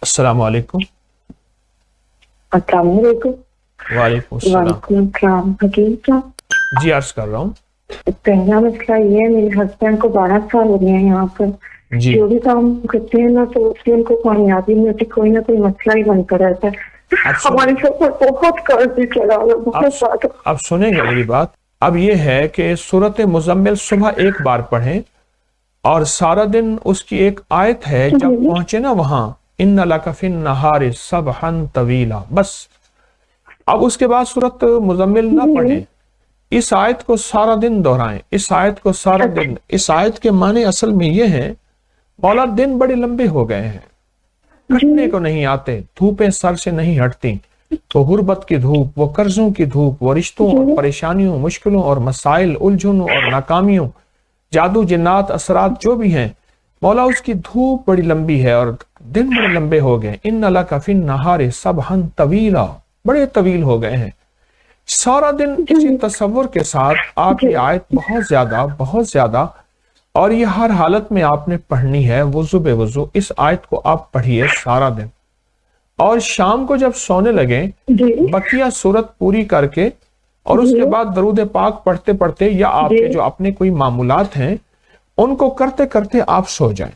अस्सलाम वालेकुम। अस्सलाम वालेकुम। वालेकुम अस्सलाम। वालेकुम अस्सलाम। हकीम साहब, जी अर्ज कर रहा हूँ। पहला मसला ये है, मेरे हस्बैंड को 12 साल हो गए हैं यहाँ पर। जी जो भी काम करते हैं ना तो उससे उनको कामयाबी नहीं होती, कोई ना कोई मसला ही बनता रहता है। हमारे ऊपर बहुत कर्ज चला हुआ है, बहुत ज्यादा। अब सुनेंगे मेरी बात। अब ये है कि सूरत मुज़म्मिल सुबह एक बार पढ़ें और सारा दिन उसकी एक आयत है, जब पहुंचे ना वहां, इन्ना लका फिन नहारि सबहन तवीला, बस। अब उसके बाद सूरत मुज़म्मिल ना पढ़ें, इस आयत को सारा दिन दोहराएं, इस आयत को सारा दिन। इस आयत के माने असल में ये हैं, मौला दिन बड़े लंबे हो गए हैं, कटने को नहीं आते, धूपें सर से नहीं हटती, वो गुर्बत की धूप, वो कर्जों की धूप, वो रिश्तों और परेशानियों, मुश्किलों और मसाइल, उलझनों और नाकामियों, जादू जिन्नात असरात जो भी हैं, मौला उसकी धूप बड़ी लंबी है और दिन बड़े लंबे हो गए। इन्ना लका फिन नहारि सबहन तवीला, बड़े तवील हो गए हैं। सारा दिन इसी तसव्वुर के साथ आप ये आयत बहुत ज्यादा और ये हर हालत में आपने पढ़नी है। वुज़ू बेवुज़ू इस आयत को आप पढ़िए सारा दिन, और शाम को जब सोने लगे बकिया सूरत पूरी करके, और उसके बाद दरूद पाक पढ़ते पढ़ते या आपके जो अपने कोई मामूलात हैं उनको करते करते आप सो जाएं।